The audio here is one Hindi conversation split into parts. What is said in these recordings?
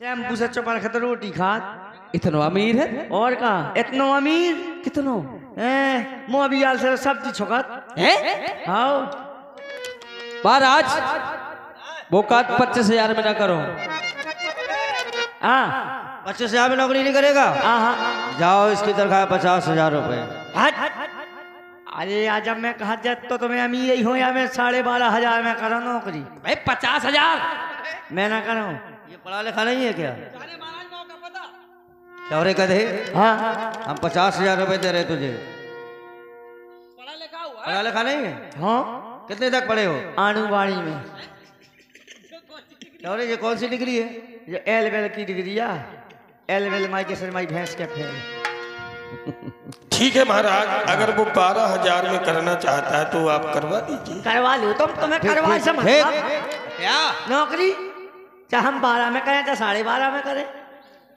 टेम्पू से चौपा रखा तो रोटी खा। इतना अमीर है और का इतना अमीर कितनो मोबियाल से सब्जी छोकत है। आओ महाराज वो काट 25,000 में ना करो। हाँ 25,000 में नौकरी नहीं करेगा। हाँ जाओ इसकी तनख्वाह 50,000 रुपए। अरे आज जब मैं कहा जात तो मैं अमीर ही हूँ या मैं 12,500 में करो नौकरी। भाई 50,000 मैं ना करूँ। ये पढ़ा लिखा नहीं है क्या? क्या रे कदे? हाँ हम 50,000 रुपए दे रहे तुझे। पढ़ा लिखा नहीं है? हाँ कितने तक पढ़े हो? आंगनबाड़ी में। क्या रे ये कौन सी डिग्री है? ये एल की डिग्री है। एल माई के सर माई भैंस के फेल। ठीक है महाराज, अगर वो 12,000 में करना चाहता है तो आप करवा दीजिए। करवा लो तुम तुम्हें करवा समझ क्या नौकरी चाहे हम 12 में करें चाहे 12.5 में करें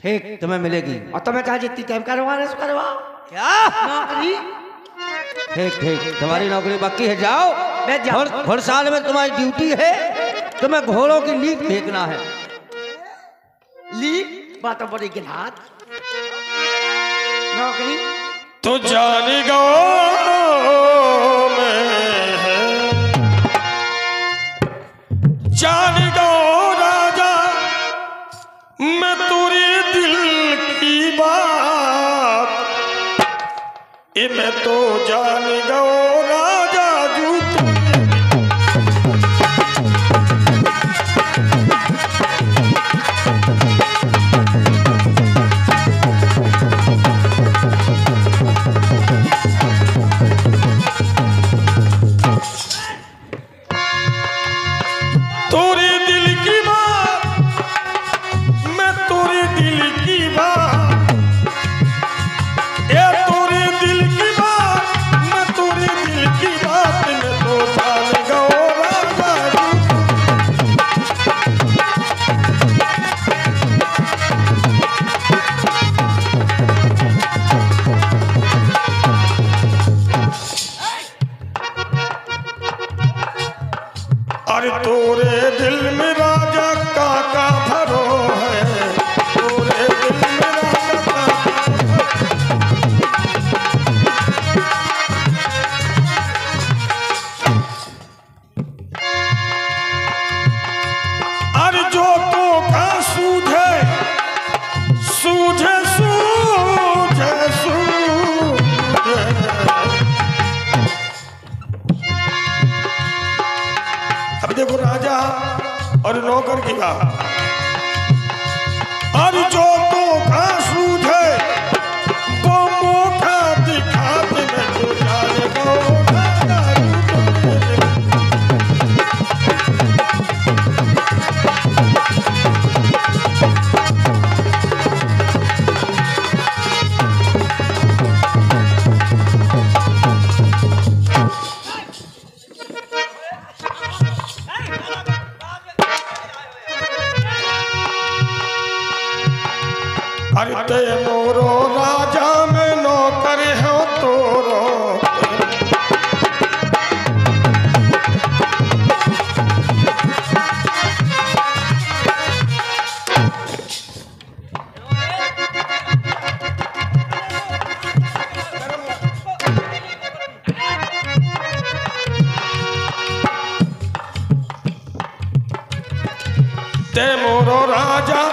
ठीक तुम्हें मिलेगी। और तुम्हें चाहे जितनी टाइम करवा रहे सो करवाओ। क्या नौकरी ठीक ठीक तुम्हारी नौकरी बाकी है। जाओ मैं जाऊं। हर साल में तुम्हारी ड्यूटी है, तुम्हें घोड़ों की लीक फेंकना है। लीक बातों बड़ी गिनात नौकरी तो जानी गो जानी गो राजा मैं तुरी दिल की बात मैं तो जान गो राजा जू तोरे दिल में राजा का भरो है। तोरे दिल में राजा अरे जो तो का सूझे सूझे सूझे सूझे। अब देखो राजा और नौकर की बात। और जो तो का सूझे वो मौका दिखा दे मैं तो जाएगा। अरे ते मोरो राजा में नौकर हो तोरो। ते मोरो राजा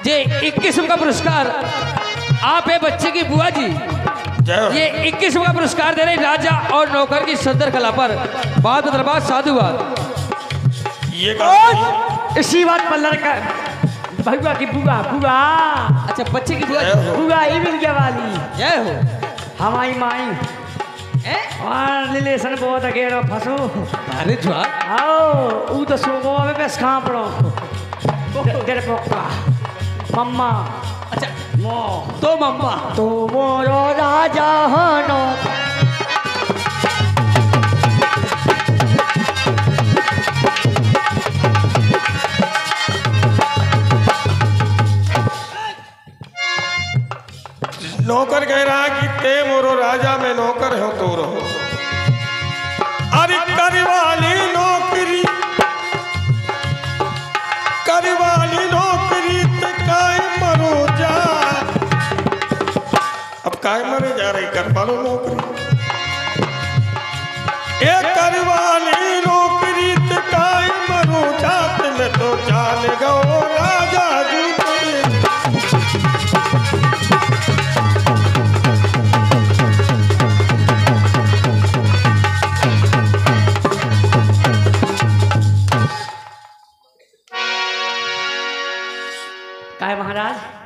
ये 21 का पुरस्कार आप है बच्चे की बुआ जी। ये 21 का पुरस्कार दे रहे राजा और नौकर की सुंदर कला पर। बाद दरबार साधुवाद। ये इसी बात पर लड़का भगवा की बुआ बुआ। अच्छा बच्चे की बुआ बुआ ही मिल गया वाली जय हो। हमारी माई और रिलेशन बहुत अकेला फंसो। अरे ज्वार आओ ऊ तो सोगो में बस कहाँ पड़ो तेरे पोका मम्मा। अच्छा मो तो मम्मा तो मोरो राजा हनो। नौकर कह रहा कि ते मोरो राजा में नौकर हो तो रहो। अरे करवाली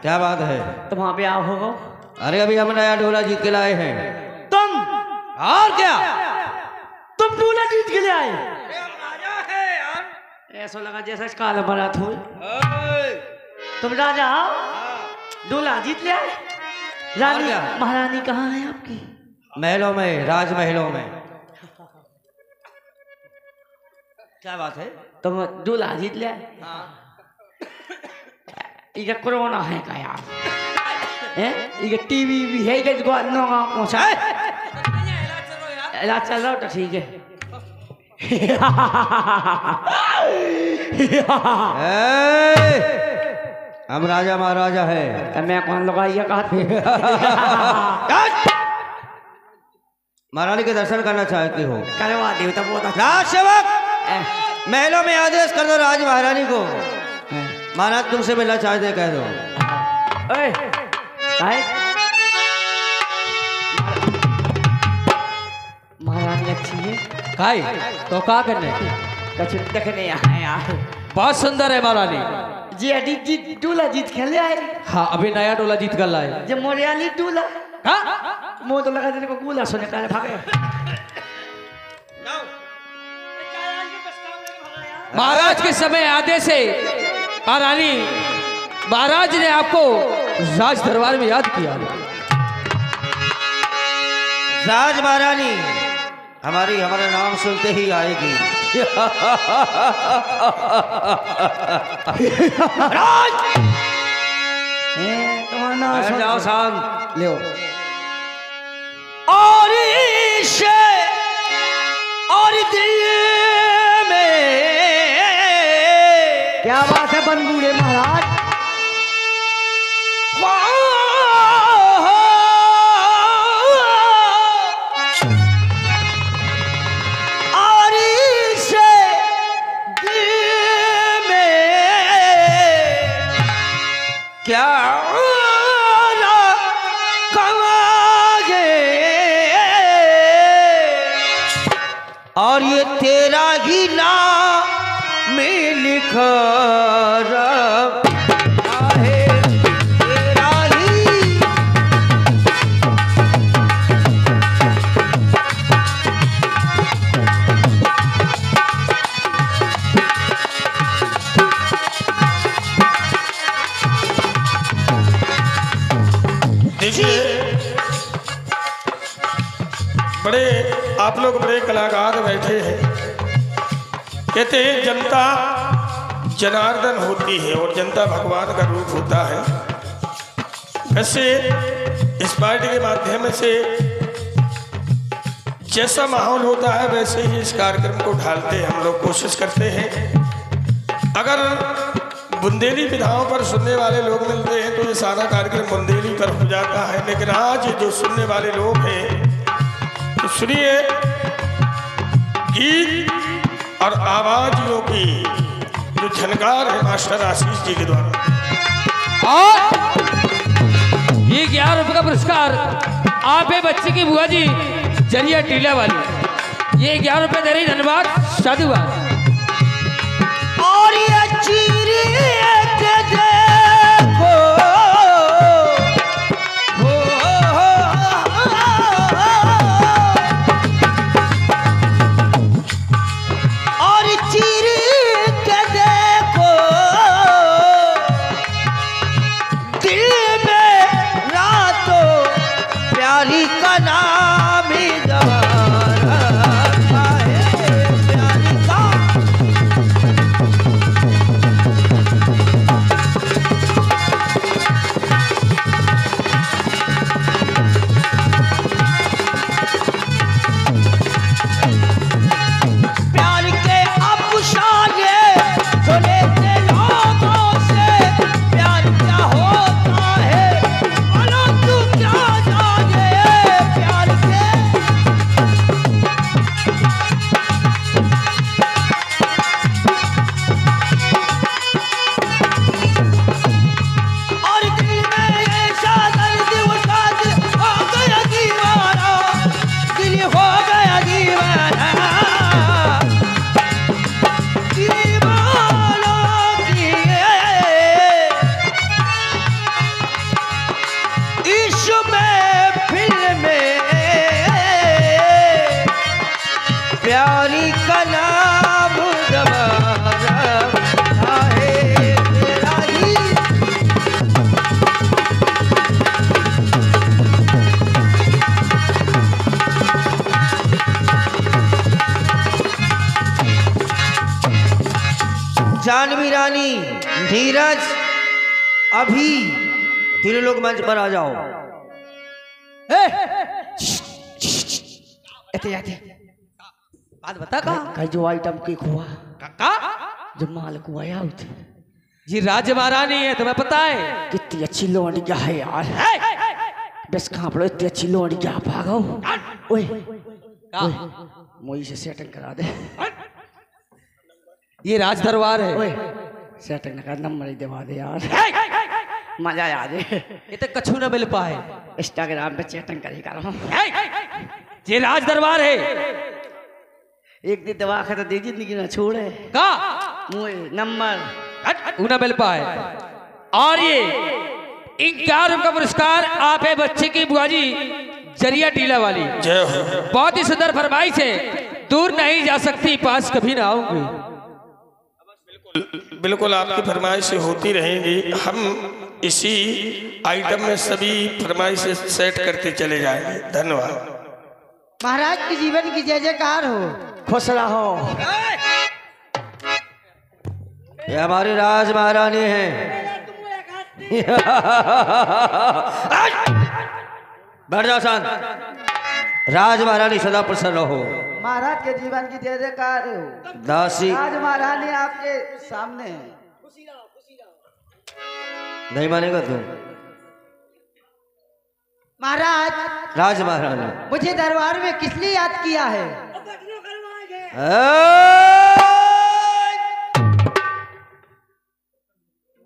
क्या बात है? तुम वहां पे आओ हो। अरे अभी हम नया डोला जीत के लाए हैं। तुम और क्या? तुम डोला जीत के ले आए? ऐसा लगा जैसे काला बरात हो। तुम राजा डोला जीत ले आए? रानी क्या? महारानी कहाँ है आपकी? महलों में, राजमहलों में। क्या बात है? तुम डोला जीत ले आए? ये कोरोना है का यार? ये टीवी भी है कि नो पहुंचा? इलाज चल रहा हो तो ठीक है। हम राजा महाराजा है। मैं कौन लगाइए कहा? महारानी के दर्शन करना चाहती हो? करवा दे तो बहुत अच्छा। राजसेवक महलों में आदेश कर दो राज महारानी को। महाराज तुमसे मिलना चाहते कह दो। महारानी अच्छी है काई तो का करने? कछ देखने आए यार। बहुत सुंदर है महारानी जी। अजीत जी डूला जीत खेले आए। हाँ अभी नया डोला जीत कर लाए। जब मोरियाली डूला हाँ मुंह तो लगा तेरे को कूला सोने का भागे। महाराज के समय आदेश से महारानी महाराज ने आपको राज दरबार में याद किया। राज महारानी हमारा नाम सुनते ही आएगी। तुम्हारा नाम जाओ शांत। ले और दिल में क्या बात है बनबूढ़े महाराज? क्या कमागे और ये तेरा ही नाम में लिखा है तेरा ही। देखिए बड़े आप लोग बड़े कलाकार बैठे हैं। कहते हैं जनता जनार्दन होती है और जनता भगवान का रूप होता है। वैसे इस पार्टी के माध्यम से जैसा माहौल होता है वैसे ही इस कार्यक्रम को ढालते हैं। हम लोग कोशिश करते हैं अगर बुंदेली विधाओं पर सुनने वाले लोग मिलते हैं तो ये सारा कार्यक्रम बुंदेली पर हो जाता है। लेकिन आज जो सुनने वाले लोग हैं तो सुनिए गीत और आवाजियों की जो झनकार है मास्टर आशीष जी के द्वारा। और ये 11 रुपये का पुरस्कार आप है बच्चे की बुआ जी जरिया टीला वाली। ये 11 रुपये दे रही। धन्यवाद साधुवाद। और ये चीरी के देखो और चीरी के देखो दिल में रातों प्यारी का नाम ही गवारा है प्यारी का। जानवी रानी, नीरज, अभी तीनों लोग मंच पर आ जाओ। बात बता का जो आइटम केक हुआ का जो माल को आया उठे जी राज महारानी है, तुम्हें पता है? कितनी अच्छी लोनिया है यार। बस कहाँ पड़ो, इतनी अच्छी लोनिया भागो। ओए मोई से सेटिंग करा दे। ये राज दरबार है। ओए सेटिंग का नंबर ही दबा दे यार, मजा आ जाए। ये तो कछु न मिल पाए। इंस्टाग्राम पे चैटिंग करेगा। ये राज दरबार है। एक दिन दवा खा तो दे जिंदगी ना छोड़े का मुझे नंबर न मिल पाए। और ये 51 का पुरस्कार आप है बच्चे की बुआ जी जरिया टीला वाली। जय हो। बहुत ही सुंदर फरमाइश है। दूर नहीं जा सकती, पास कभी ना आऊंगी। बिल्कुल आपकी फरमाइशें होती रहेंगी। हम इसी आइटम में सभी फरमाइशें सेट करते चले जाएंगे। धन्यवाद। महाराज के जीवन की जय जयकार हो। खुश रहो। ये हमारी राज महारानी है। बैठ जाओ शांत। राज महारानी सदा प्रसन्न रहो। महाराज के जीवन की जय जयकार हो। दासी राज महारानी आपके सामने है। नहीं मानेगा तू? महाराज राज महारानी मुझे दरबार में किस लिए याद किया है?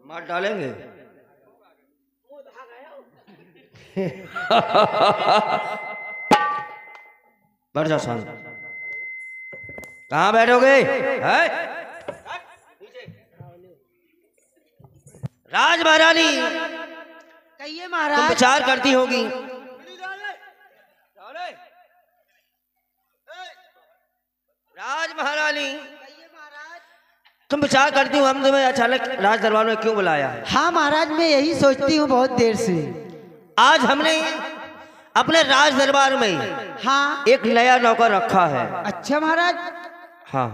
मार डालेंगे। बैठ जाओ शांत। कहाँ बैठोगे? राज महारानी कहिए तुम महाराज। विचार करती होगी। राज महारानी तुम विचार करती हो हम तुम्हें अचानक राज दरबार में क्यों बुलाया है? हाँ महाराज, मैं यही सोचती हूँ बहुत देर से। आज हमने अपने राज दरबार में हाँ एक नया नौकर रखा है। अच्छा महाराज, हाँ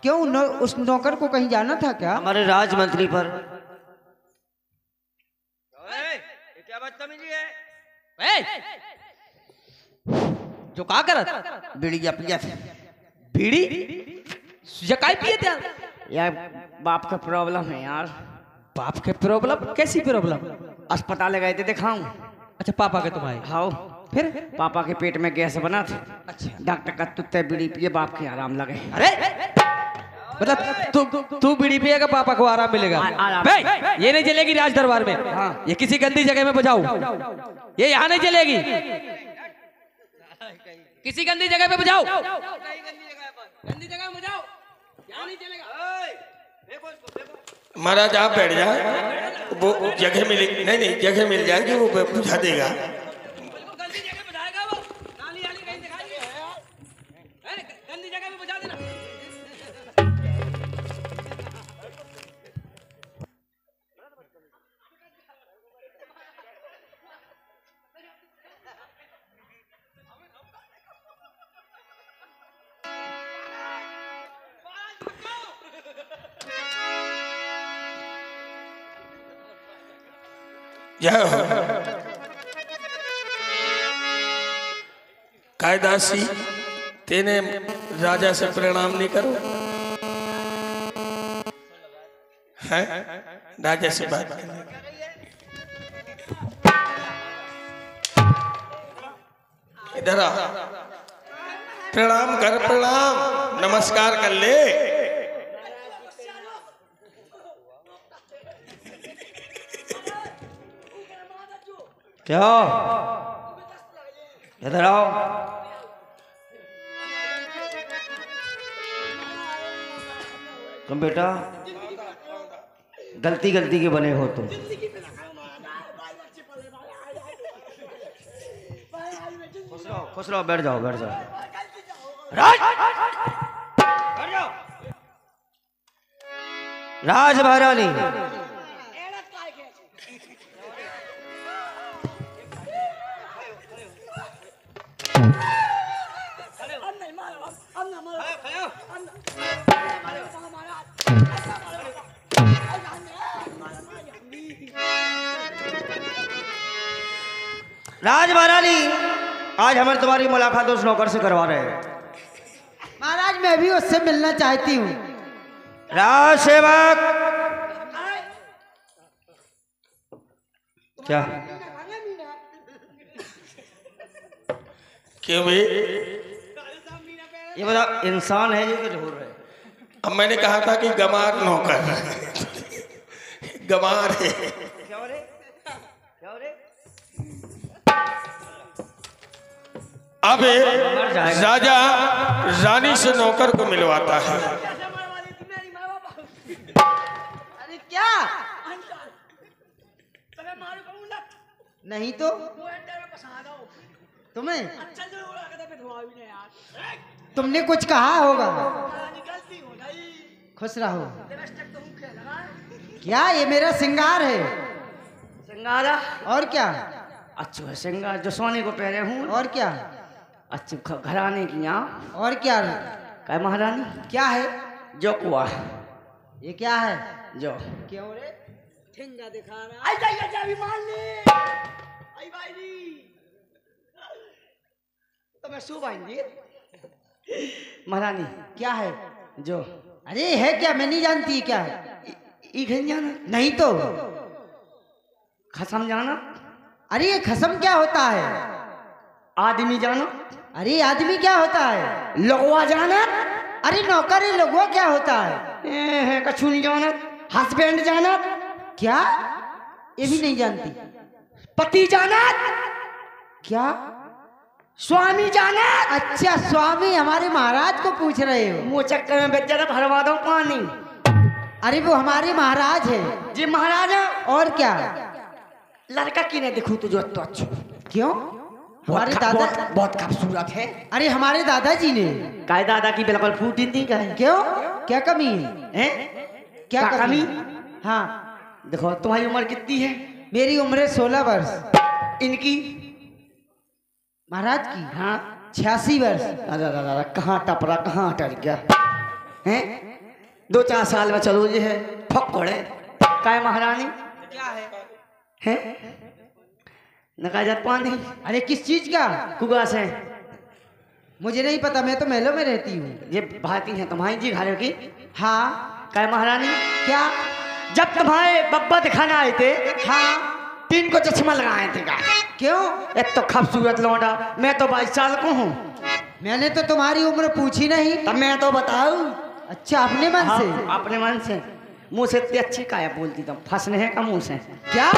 क्यों उस नौकर को कहीं जाना था क्या? हमारे राज मंत्री पर। क्या बदतमीजी है? जो का करत बीड़ी या पिया बीड़ी जकाई पिए थे यार, बाप का प्रॉब्लम है यार। बाप के प्रॉब्लम? कैसी प्रॉब्लम? अस्पताल गए थे, दिखाऊं? अच्छा पापा के तुम्हारे? हाँ फिर पापा के पेट में गैस बना था। अच्छा डॉक्टर का तुत्ते बीड़ी पिए बाप के आराम लगे। अरे मतलब तू बीड़ी पिएगा पापा को आराम मिलेगा? आराम। बे, ये नहीं चलेगी राज दरबार में। हाँ। ये किसी गंदी जगह में बजाओ। ये यहाँ नहीं चलेगी। किसी गंदी जगह पे बजाओ। गंदी जगह में बजाओ, यहाँ नहीं चलेगा। महाराज आप बैठ जाए, वो जगह मिले नहीं जगह मिल जाएगी, वो बुझा देगा। गंदी जगह बजाएगा वो, नाली वाली कहीं दिखाएंगे। गंदी जगह में बजा देना। जय हो। कायदासी तेने राजा से प्रणाम नहीं करो है? राजा से बात करने इधर आ, प्रणाम कर, प्रणाम नमस्कार कर ले। क्या इधर आओ। तुम बेटा गलती के बने हो तुम। खुश रहो, बैठ जाओ। राज महारानी राज महारानी, आज हमें तुम्हारी मुलाकात उस नौकर से करवा रहे हैं। महाराज मैं भी उससे मिलना चाहती हूँ। राज सेवक, क्या क्यों भाई? ये बताओ, इंसान है जो कि ढूंढ रहे? अब मैंने कहा था कि गमार नौकर गमार है। क्या हो रे? क्या हो रे? अब राजा रानी से नौकर को मिलवाता है। अरे क्या? नहीं तो तुम्हें तुमने कुछ कहा होगा। खुश रहो। क्या ये मेरा श्रृंगार है? सिंगारा? और क्या? अच्छा है सिंगार जो सोने को पहने हूँ। और क्या? अच्छा घराने की यहाँ। और क्या? क्या महारानी? क्या है? जो कुआ ये क्या है? जो क्यों रे? तो मैं सो पाएंगी महारानी। क्या है? जो अरे है क्या? मैं नहीं जानती क्या है। ई घन जाना? नहीं तो। खसम जाना? अरे ये खसम क्या होता है? आदमी जाना? अरे आदमी क्या होता है? लगवा जाना? अरे नौकर लगवा क्या होता है? कछु नहीं जाना? हस्बैंड जाना? क्या? ये भी नहीं जानती। पति जाना? क्या? स्वामी जाना? अच्छा स्वामी हमारे महाराज को पूछ रहे हो? मुँह चक्कर में बेच जाता, भरवा दो पानी। अरे वो हमारे महाराज है जी महाराज। और क्या? लड़का की नहीं दिखू तुझे तो अच्छा। क्यों? हमारे दादा बहुत खूबसूरत है। अरे हमारे दादाजी ने। काय दादा की बिल्कुल फूटी नहीं का है। क्यों? क्या कमी है? हैं? क्या कमी? हाँ देखो तुम्हारी उम्र कितनी है? मेरी उम्र 16 वर्ष। इनकी महाराज की? हाँ 86 वर्ष। अरे कहाँ टपरा, कहाँ अटक गया हैं? 2-4 साल में चलो ये है फक्कड़े। काय महारानी? क्या है? हैं? नका जात पानी? अरे किस चीज का? कुगा से? मुझे नहीं पता, मैं तो महलों में रहती हूँ। ये भाती है तुम्हारी जी घरों की? हाँ। काय महारानी? क्या? जब तुम्हारे बब्बा दिखाना आए थे, हाँ। 3 को चश्मा लगाए थे का? क्यों? एक तो खूबसूरत लौंडा, मैं तो 22 साल को हूँ। मैंने तो तुम्हारी उम्र पूछी नहीं। तब मैं तो बताऊं। अच्छा अपने मन से? हाँ, अपने मन से। मुंह से इतनी अच्छी काया बोलती तुम? फंसने है का मुंह से? क्या?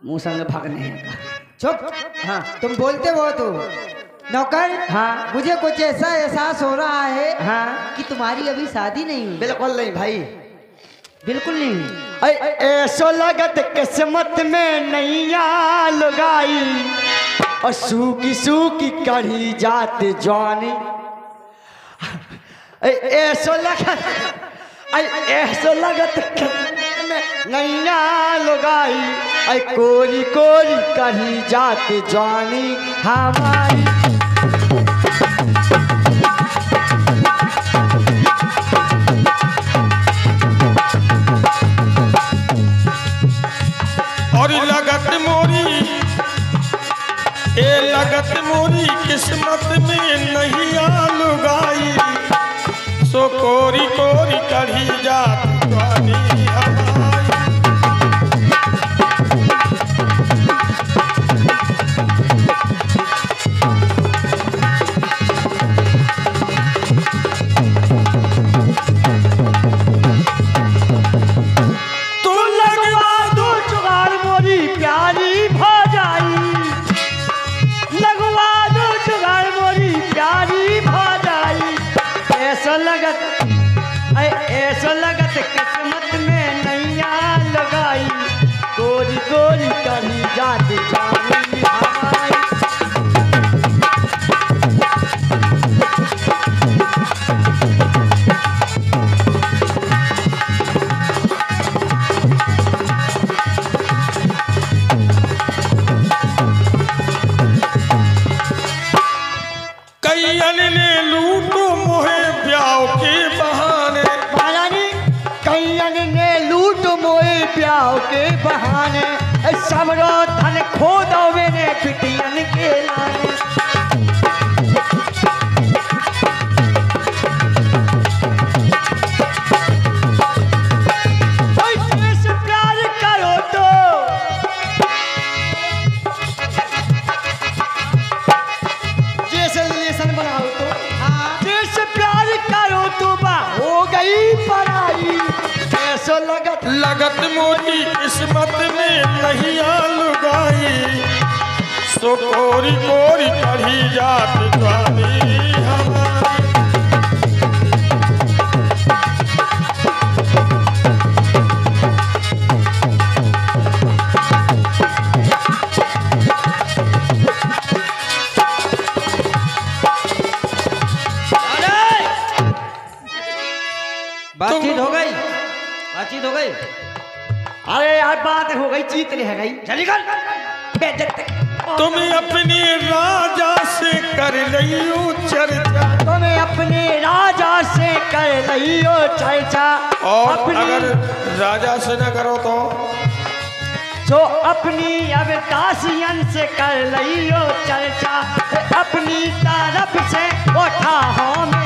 मुंह संग भागने है का? चुप। हाँ तुम बोलते हो तो। नौकर, हाँ मुझे कुछ ऐसा एहसास हो रहा है हाँ कि तुम्हारी अभी शादी नहीं हुई। बिल्कुल नहीं भाई, बिल्कुल नहीं हुई। ऐसो लगत किस्मत में नैया लगाई और सूखी सूखी कढ़ी जाते जानी। ऐसो लगत किस्मत में नैया लगाई, कोरी कोरी कढ़ी जाते जानी हमारी। और लगत मोरी किस्मत में नहीं लुगाई, सो कोरी कोरी कढ़ी जात जानी हमारी। ऐसा लगत किस्मत में नैया लगाई, कोरी कोरी कढ़ी जात जानी हमारी। कैयन ने लूटो मोहे ब्याह के बहाने, महारानी कैयन ने लूट मोए ब्याह के बहाने, समरो धन खो दो मेरे बिटियन के लाने। से प्यार करो तो जैसे रिलेशन बनाओ तो जैसे प्यार करो तो बा हो गई पराई। ऐसा लगत मोरी किस्मत में नहीं लुगाई, सो कोरी कोरी कढ़ी जात जानी हमारी। बातचीत हो गई, बातचीत हो गई। अरे यार बात हो गई, जीत रह गई। चली गल तुम अपने राजा से कर लियो चर्चा, तुम्हें अपने राजा से कर लियो चर्चा। और अगर राजा से न करो तो अपनी अब दासियन से कर लियो चर्चा। अपनी तरफ से उठा हमें